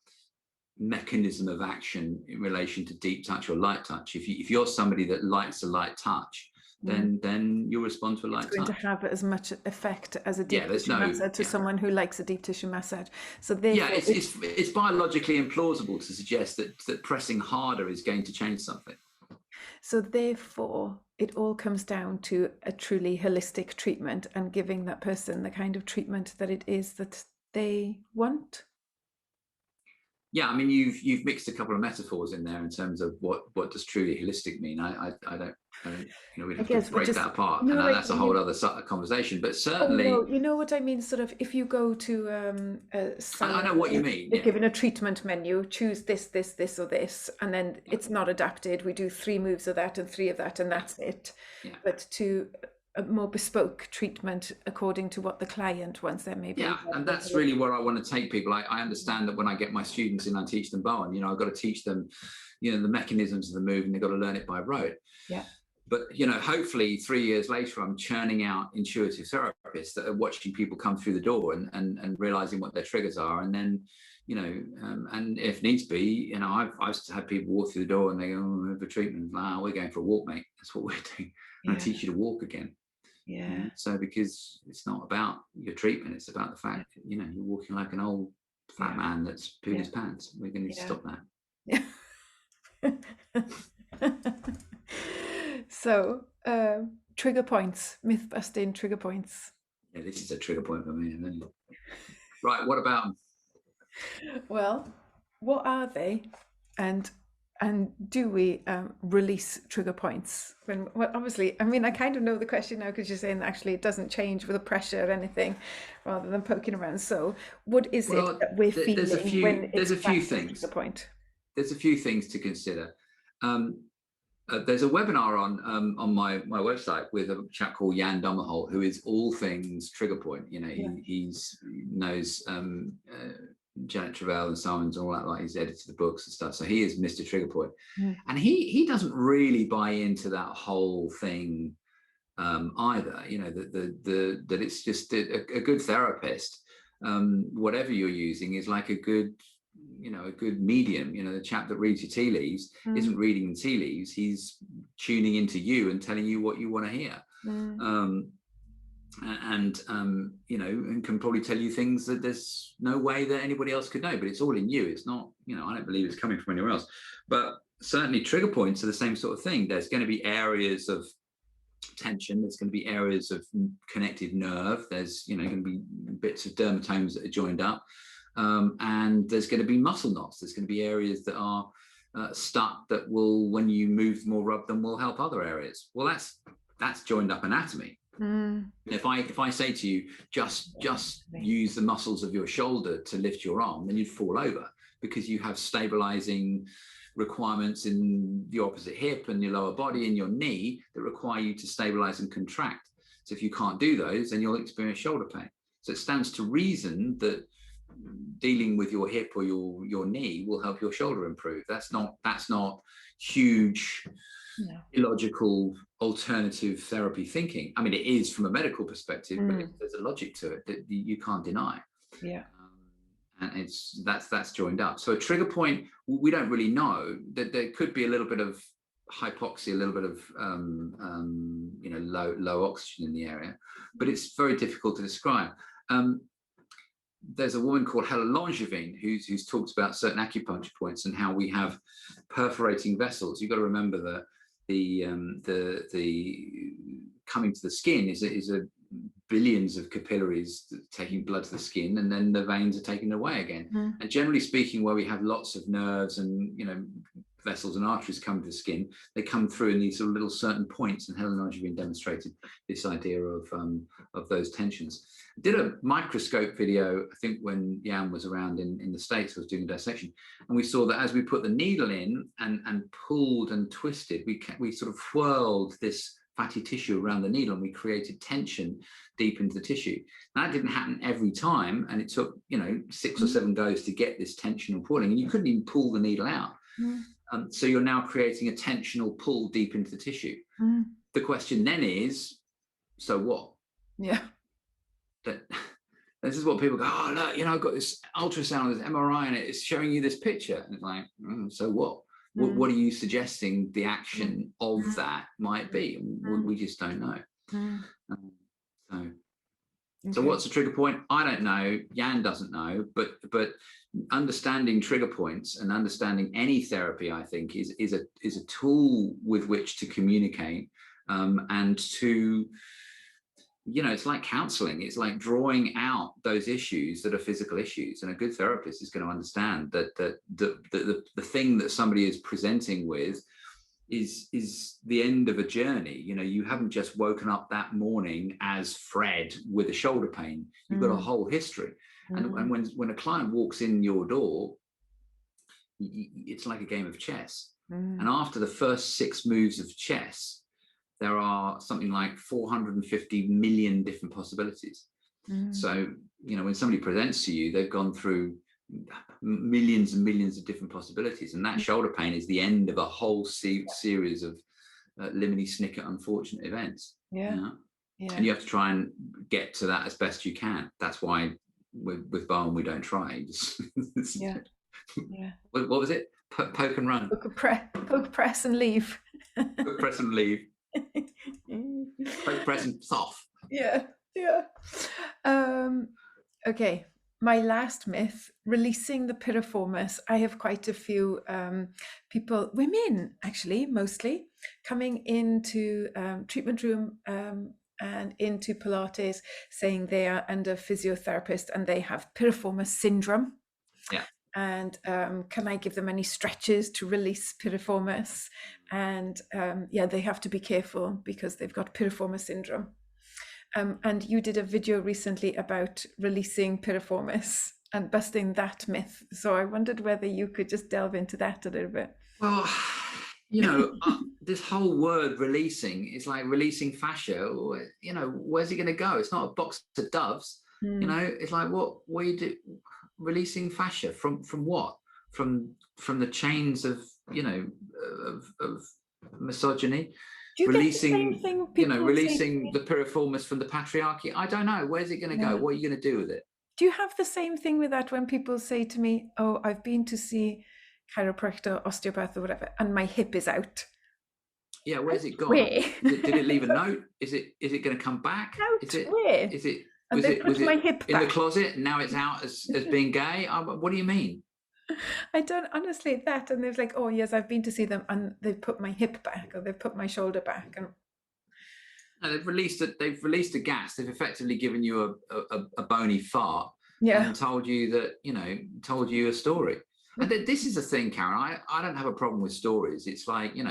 mechanism of action in relation to deep touch or light touch. If you're somebody that likes a light touch, then you'll respond to a light touch. It's going to have as much effect as a deep tissue massage to someone who likes a deep tissue massage. So it's biologically implausible to suggest that pressing harder is going to change something. So therefore, it all comes down to a truly holistic treatment and giving that person the kind of treatment that it is that they want. Yeah, I mean, you've mixed a couple of metaphors in there in terms of what does truly holistic mean. I don't you know, we'd have to break that apart, and that's a whole other conversation. But certainly, you know what I mean. Sort of, if you go to I know what you mean. You're given a treatment menu, choose this, this, this, or this, and then it's not adapted. We do 3 moves of that and 3 of that, and that's it. Yeah. But to a more bespoke treatment according to what the client wants, there may be. Yeah, and that's really where I want to take people. I understand that when I get my students in, I teach them Bowen. You know, I've got to teach them, you know, the mechanisms of the move, and they've got to learn it by rote. Yeah. But, you know, hopefully 3 years later, I'm churning out intuitive therapists that are watching people come through the door and realizing what their triggers are. And then, you know, and if needs be, you know, I've had people walk through the door and they go, oh, we have a treatment. We're going for a walk, mate. That's what we're doing. And I teach you to walk again. Yeah. So because it's not about your treatment, it's about the fact that, you know, you're walking like an old fat man that's pooed his pants. We're going to stop that. Yeah. So, trigger points, myth busting trigger points. Yeah, this is a trigger point for me. Right, what about them? Well, what are they? And do we release trigger points? Well, obviously, I mean, I kind of know the question now, because you're saying that actually it doesn't change with the pressure or anything, rather than poking around. So what is it that we're feeling when it's a few things. The point? There's a few things to consider. There's a webinar on my website with a chap called Jan Dommerholt, who is all things trigger point. You know, he knows Janet Travell and Simons and all that. Like, he's edited the books and stuff, so he is Mr. Trigger Point. And he doesn't really buy into that whole thing either. You know, that it's just a good therapist, whatever you're using, is like a good medium. You know, the chap that reads your tea leaves isn't reading the tea leaves, he's tuning into you and telling you what you want to hear. You know, and can probably tell you things that there's no way that anybody else could know, but it's all in you. It's not, you know, I don't believe it's coming from anywhere else. But certainly trigger points are the same sort of thing. There's going to be areas of tension, there's going to be areas of connective nerve, there's, you know, going to be bits of dermatomes that are joined up, and there's going to be muscle knots, there's going to be areas that are stuck that will, when you move them or rub them, will help other areas. Well, that's joined up anatomy. If I say to you, just use the muscles of your shoulder to lift your arm, then you'd fall over, because you have stabilizing requirements in the opposite hip and your lower body and your knee that require you to stabilize and contract. So if you can't do those, then you'll experience shoulder pain. So it stands to reason that dealing with your hip or your knee will help your shoulder improve. That's not huge illogical alternative therapy thinking. I mean, it is from a medical perspective, but there's a logic to it that you can't deny. And that's joined up. So a trigger point, we don't really know. That there could be a little bit of hypoxia, a little bit of low oxygen in the area, but it's very difficult to describe. There's a woman called Helen Langevin who's talked about certain acupuncture points and how we have perforating vessels. You've got to remember that the coming to the skin is a billions of capillaries taking blood to the skin, and then the veins are taken away again. And generally speaking, where we have lots of nerves and vessels and arteries come to the skin, they come through in these sort of little certain points, and Helen Langevin demonstrated this idea of those tensions. I did a microscope video, I think when Jan was around in the States, I was doing a dissection, and we saw that as we put the needle in and pulled and twisted, we sort of whirled this fatty tissue around the needle, and we created tension deep into the tissue. That didn't happen every time, and it took 6 or 7 goes to get this tension and pulling, and you couldn't even pull the needle out. So you're now creating a tensional pull deep into the tissue. The question then is, so what? Yeah. This is what people go, oh look, I've got this ultrasound, this MRI, and it's showing you this picture. And it's like, so what? What are you suggesting the action of that might be? We just don't know. So what's the trigger point? I don't know. Jan doesn't know. But understanding trigger points and understanding any therapy, I think, is a tool with which to communicate and to, it's like counseling. It's like drawing out those issues that are physical issues. And a good therapist is going to understand that the thing that somebody is presenting with is the end of a journey. You haven't just woken up that morning as Fred with a shoulder pain. You've got a whole history. And when a client walks in your door, it's like a game of chess. And after the first 6 moves of chess, there are something like 450 million different possibilities. So, when somebody presents to you, they've gone through millions and millions of different possibilities. And that shoulder pain is the end of a whole series of liminy snicket unfortunate events. And you have to try and get to that as best you can. That's why with Barn we don't try. What was it? Poke and run. Poke, press and leave. Poke, press and leave. Poke, press and off. Okay, my last myth, releasing the piriformis. I have quite a few people, women actually, mostly, coming into treatment room and into Pilates, saying they are under physiotherapist and they have piriformis syndrome. And can I give them any stretches to release piriformis? And they have to be careful because they've got piriformis syndrome. And you did a video recently about releasing piriformis and busting that myth. So I wondered whether you could just delve into that a little bit. Well, this whole word releasing is like releasing fascia. Where's it going to go? It's not a box of doves. It's like what you do. Releasing fascia from what? From the chains of of misogyny. Releasing releasing the piriformis from the patriarchy. I don't know. Where's it going to go? What are you going to do with it? Do you have the same thing with that when people say to me, oh, I've been to see chiropractor, osteopath or whatever, and my hip is out? Yeah, where's it gone? Did it leave a note? Is it going to come back? Where? Was it my hip in the closet and now it's out as being gay? What do you mean? I don't honestly that. And they're like, oh yes, I've been to see them and they've put my hip back or they've put my shoulder back. And no, they've released a gas. They've effectively given you a bony fart and told you that, told you a story. And this is the thing, Caren, I don't have a problem with stories. It's like, you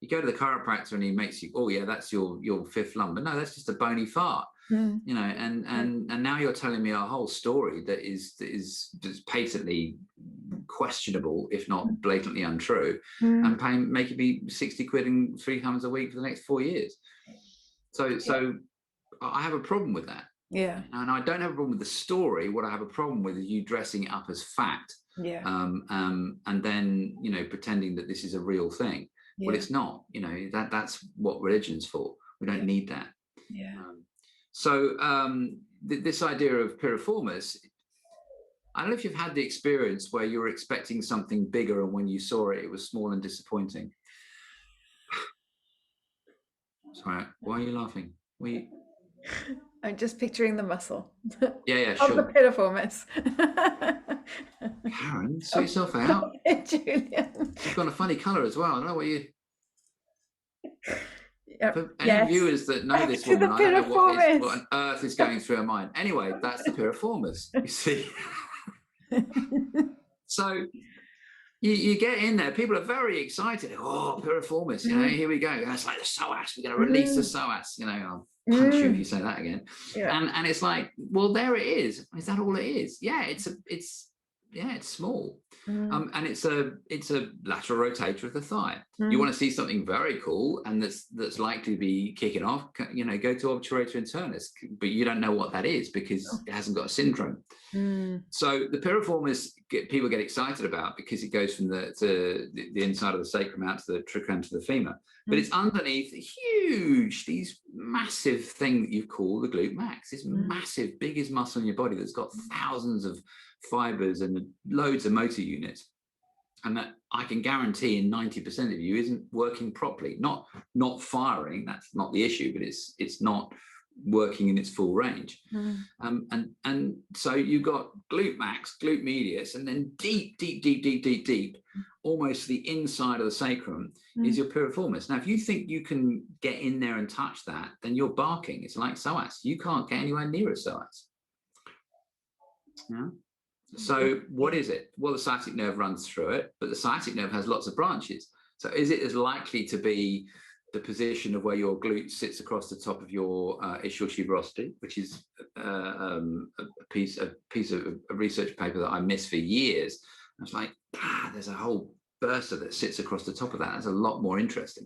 go to the chiropractor and he makes you, oh yeah, that's your 5th lumbar. No, that's just a bony fart. And now you're telling me a whole story that is patently questionable, if not blatantly untrue, and making me 60 quid and 3 times a week for the next 4 years. So I have a problem with that. And I don't have a problem with the story. What I have a problem with is you dressing it up as fact. And then pretending that this is a real thing. Well, it's not. That's what religion's for. We don't need that. So this idea of piriformis, I don't know if you've had the experience where you were expecting something bigger and when you saw it, it was small and disappointing. Sorry, why are you laughing? I'm just picturing the muscle Yeah, of the sure. piriformis. Caren, sort yourself out. Julian. You've got a funny colour as well. I don't know what you. For any Yes. viewers that know Back this to the woman, I don't know what piriformis. on earth is going through her mind. Anyway, that's the piriformis. You see. So you get in there, people are very excited. Oh, piriformis, here we go. That's like the psoas. We're going to release the psoas. I'll punch you if you say that again. Yeah. And it's like, well, there it is. Is that all it is? Yeah, it's small. And it's a lateral rotator of the thigh. You want to see something very cool and that's likely to be kicking off, go to obturator internus, but you don't know what that is because it hasn't got a syndrome. So the piriformis people get excited about because it goes from the inside of the sacrum out to the trichrome to the femur, but it's underneath these massive thing that you call the glute max, this massive, biggest muscle in your body that's got thousands of fibers and loads of motor units, and that I can guarantee in 90% of you isn't working properly, not firing. That's not the issue, but it's not working in its full range. And so you've got glute max, glute medius, and then deep, almost the inside of the sacrum is your piriformis. Now, if you think you can get in there and touch that, then you're barking. It's like psoas. You can't get anywhere near a psoas. Yeah. So what is it? Well, the sciatic nerve runs through it, but the sciatic nerve has lots of branches. So is it as likely to be the position of where your glute sits across the top of your ischial tuberosity, which is a piece of a research paper that I missed for years? I was like, there's a whole bursa that sits across the top of that. That's a lot more interesting.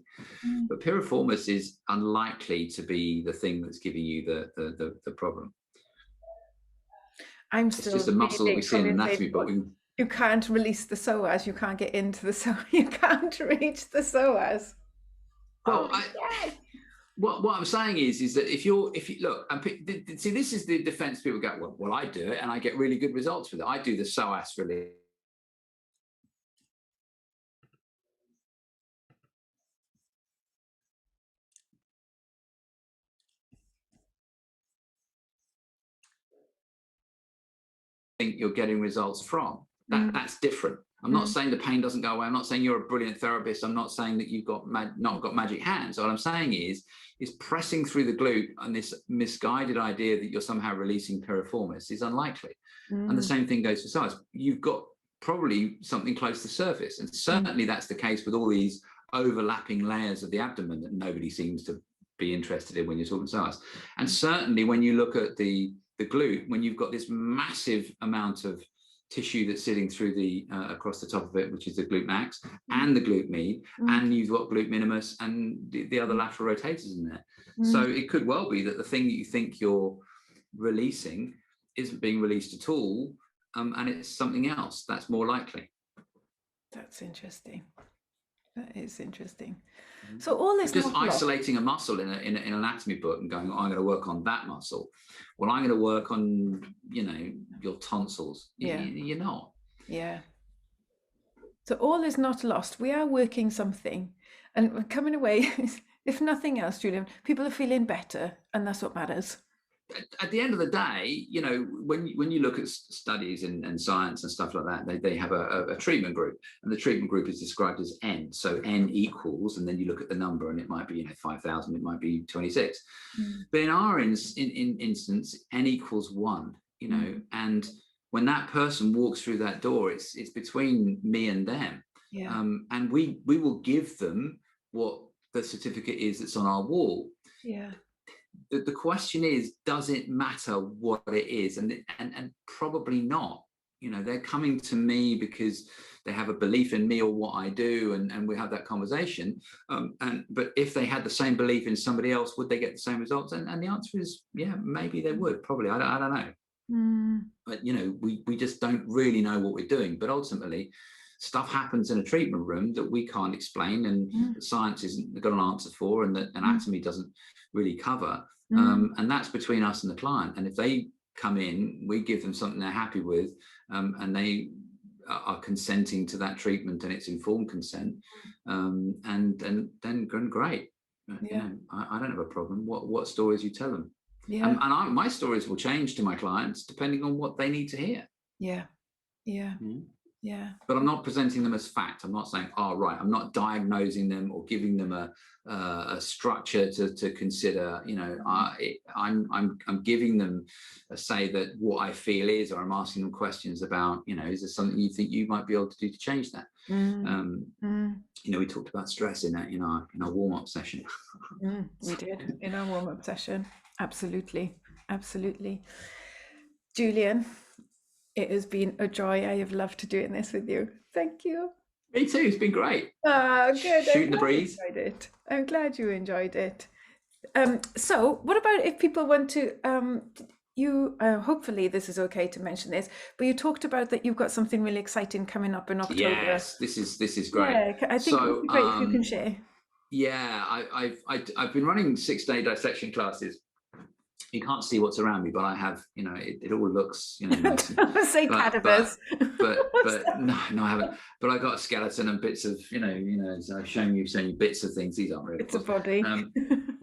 But piriformis is unlikely to be the thing that's giving you the problem. I'm still. It's just a muscle that we see in anatomy, but you can't release the psoas. You can't get into the psoas. You can't reach the psoas. Well, what I'm saying is that if you look and see, this is the defense people go, well, I do it and I get really good results with it. I do the psoas release. Think you're getting results from that's different. I'm not saying the pain doesn't go away. I'm not saying you're a brilliant therapist. I'm not saying that you've got not got magic hands. What I'm saying is pressing through the glute, and this misguided idea that you're somehow releasing piriformis is unlikely. And the same thing goes for psoas. You've got probably something close to the surface, and certainly that's the case with all these overlapping layers of the abdomen that nobody seems to be interested in when you're talking psoas. And certainly when you look at the glute, when you've got this massive amount of tissue that's sitting through the across the top of it, which is the glute max and the glute med, and you've got glute minimus and the other lateral rotators in there. So it could well be that the thing that you think you're releasing isn't being released at all, and it's something else. That's more likely. That's interesting. That is interesting. So all this just isolating a muscle in an anatomy book and going, I'm going to work on that muscle. Well, I'm going to work on, your tonsils. Yeah. You're not. Yeah. So all is not lost. We are working something, and we're coming away. If nothing else, Julian, people are feeling better, and that's what matters. At the end of the day, when you look at studies and science and stuff like that, they have a treatment group, and the treatment group is described as N. So N equals, and then you look at the number, and it might be 5,000, it might be 26. But in our instance, N equals 1. And when that person walks through that door, it's between me and them. Yeah. And we will give them what the certificate is that's on our wall. Yeah. The question is, does it matter what it is? And probably not. They're coming to me because they have a belief in me or what I do, and we have that conversation. But if they had the same belief in somebody else, would they get the same results? And the answer is, yeah, maybe they would. Probably. I don't know. But we just don't really know what we're doing. But ultimately, stuff happens in a treatment room that we can't explain, and science isn't got an answer for, and that anatomy doesn't really cover. And that's between us and the client. And if they come in, we give them something they're happy with, and they are consenting to that treatment, and it's informed consent, and then great. You know, I don't have a problem. What stories you tell them. Yeah. And my stories will change to my clients depending on what they need to hear. Yeah. Yeah. Mm. Yeah. But I'm not presenting them as fact. I'm not saying, oh, right, I'm not diagnosing them or giving them a structure to consider. You know, I'm giving them a say that what I feel is, or I'm asking them questions about, you know, is there something you think you might be able to do to change that? You know, we talked about stress in our warm-up session. We did in our warm-up session. Absolutely. Absolutely. Julian, it has been a joy. I have loved doing this with you. Thank you. Me too. It's been great. Good. Shooting the breeze. I'm glad you enjoyed it. So what about if people want to, hopefully this is okay to mention this, but you talked about that you've got something really exciting coming up in October. Yes, this is great. Yeah, I think it would be great if you can share. Yeah, I've been running 6-day dissection classes. You can't see what's around me, but I have, you know, it all looks, you know, nice. Say cadavers. But no, I haven't. But I got a skeleton and bits of, you know, so I've shown you bits of things. These aren't real. It's a body.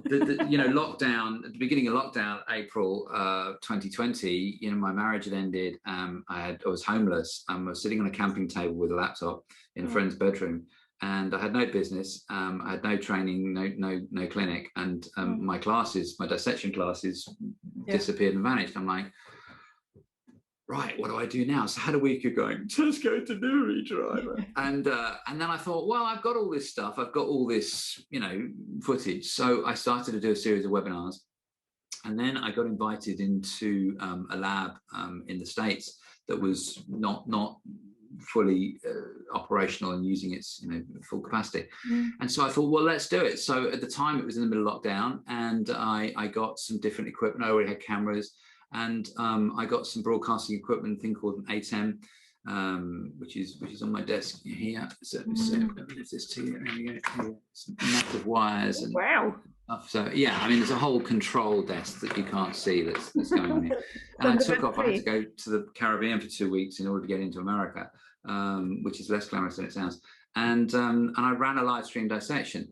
You know, lockdown, at the beginning of lockdown, April 2020, you know, my marriage had ended. I was homeless. I was sitting on a camping table with a laptop in a friend's bedroom. And I had no business. I had no training, no clinic, and my dissection classes disappeared and vanished. I'm like, right, what do I do now? So I had a week of going, just go to Nuri driver. And then I thought, well, I've got all this stuff. I've got all this, you know, footage. So I started to do a series of webinars. And then I got invited into a lab in the States that was not fully operational and using its, you know, full capacity. And so I thought, well, let's do it. So at the time it was in the middle of lockdown, and I got some different equipment. I already had cameras, and I got some broadcasting equipment, a thing called an ATEM, which is on my desk here. So let me lift this to you. There we go. Some massive wires and stuff. So yeah, I mean, there's a whole control desk that you can't see that's going on here. And I took off. I had to go to the Caribbean for 2 weeks in order to get into America, which is less glamorous than it sounds. And I ran a live stream dissection,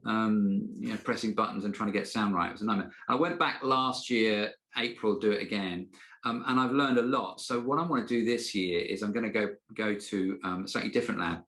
you know, pressing buttons and trying to get sound right. It was a nightmare. I went back last year, April, do it again. And I've learned a lot. So what I want to do this year is I'm going to go to a slightly different lab,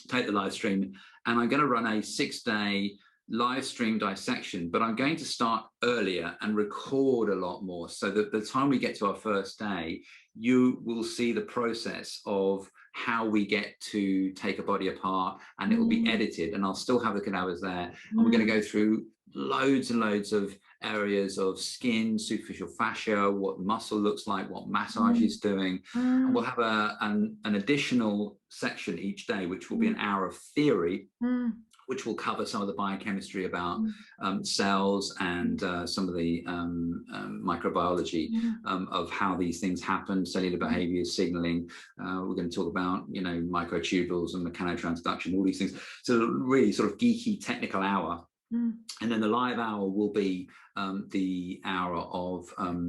take the live stream, and I'm going to run a 6-day live stream dissection, but I'm going to start earlier and record a lot more, so that the time we get to our first day, you will see the process of how we get to take a body apart, and it will be edited, and I'll still have the cadavers there. And we're going to go through loads and loads of areas of skin, superficial fascia, what muscle looks like, what massage is doing. And we'll have an additional section each day, which will be an hour of theory, which will cover some of the biochemistry about cells and some of the microbiology of how these things happen, cellular behavior, signaling. We're going to talk about, you know, microtubules and mechanotransduction, all these things. So really sort of geeky technical hour. And then the live hour will be the hour of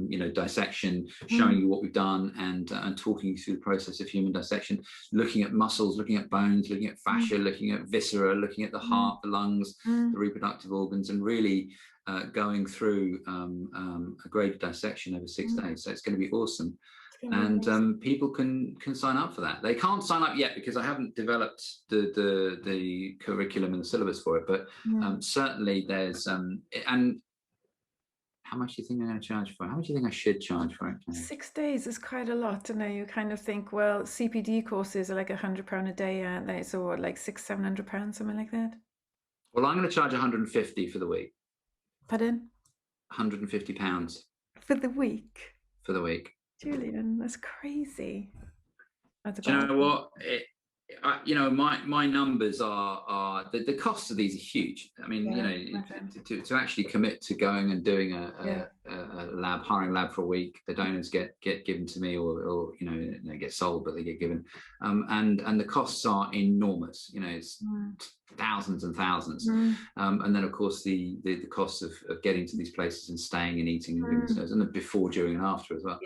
you know, dissection, showing you what we've done, and talking you through the process of human dissection, looking at muscles, looking at bones, looking at fascia, looking at viscera, looking at the heart, the lungs, the reproductive organs, and really going through a graded dissection over 6 days. So it's going to be awesome. And people can sign up for that. They can't sign up yet because I haven't developed the curriculum and the syllabus for it, but certainly there's and how much do you think I'm going to charge for it? How much do you think I should charge for it? 6 days is quite a lot, and now you kind of think, well, CPD courses are like £100 a day, aren't they? So what, like £600-700, something like that? Well, I'm going to charge 150 for the week. Pardon? £150 for the week. For the week. Julian, that's crazy. Do you know what? You know, my numbers are the costs of these are huge. I mean, you know, to actually commit to going and doing a lab, hiring a lab for a week, the donors get given to me, or you know, they get sold, but they get given, and the costs are enormous. You know, it's thousands and thousands, and then of course the costs of getting to these places and staying and eating and doing and the before, during, and after as well.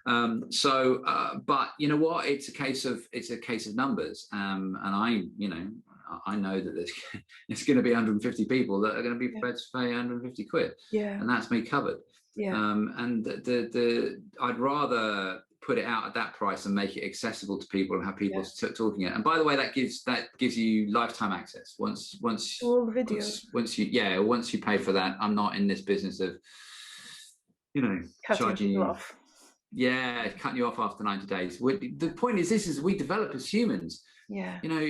But you know what? It's a case of numbers, and I know that there's it's going to be 150 people that are going to be prepared to pay 150 quid, Yeah. and that's me covered. Yeah. And I'd rather put it out at that price and make it accessible to people and have people talking it. And by the way, that gives you lifetime access. Once all the videos. once you pay for that, I'm not in this business of, you know, Cutting charging people you off. Yeah, cutting you off after 90 days. The point is we develop as humans. Yeah. You know,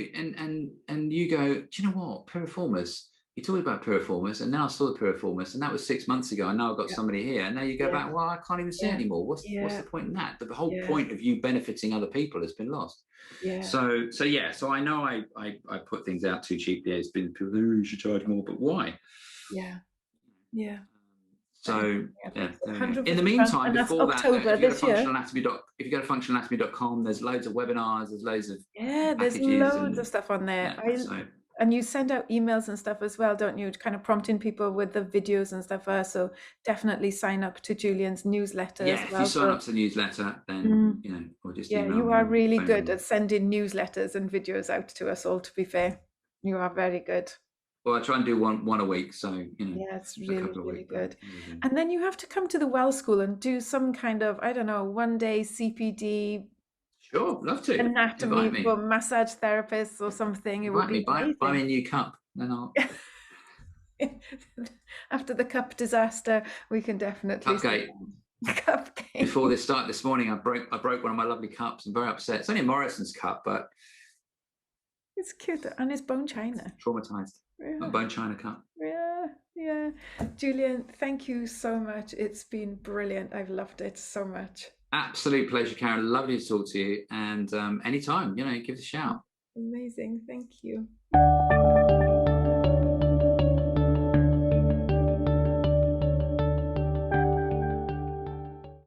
and you go, do you know what? Piriformis. You talked about Piriformis, and now I saw the Piriformis, and that was 6 months ago. And now I've got somebody here, and now you go back. Well, I can't even see it anymore. What's the point in that? The whole point of you benefiting other people has been lost. Yeah. So I know I put things out too cheaply. It's been people, oh, you should charge more, but why? Yeah. Yeah. So £150, in the meantime, and that's before October that, this year. if you go to functionalanatomy.com, there's loads of webinars, there's loads of there's loads of stuff on there. And you send out emails and stuff as well, don't you? Kind of prompting people with the videos and stuff. So definitely sign up to Julian's newsletter as well. If you sign up to the newsletter, then you know, or just email you me are really good me. at sending newsletters and videos out to us all. To be fair, you are very good. Well, I try and do one a week, so you know. Yeah, it's really, really good. But, and then you have to come to the Well School and do some kind of, I don't know, 1 day CPD. Sure, love to. Anatomy for massage therapists or something. It would be amazing. Buy me a new cup, then I'll. After the cup disaster, we can definitely. Cupcake. Before this started this morning, I broke one of my lovely cups. I'm very upset. It's only a Morrison's cup, but it's cute, and it's bone china. Traumatized. A bone china cup. Yeah. Julian, thank you so much. It's been brilliant. I've loved it so much. Absolute pleasure, Caren. Lovely to talk to you. And anytime, you know, give us a shout. Amazing. Thank you.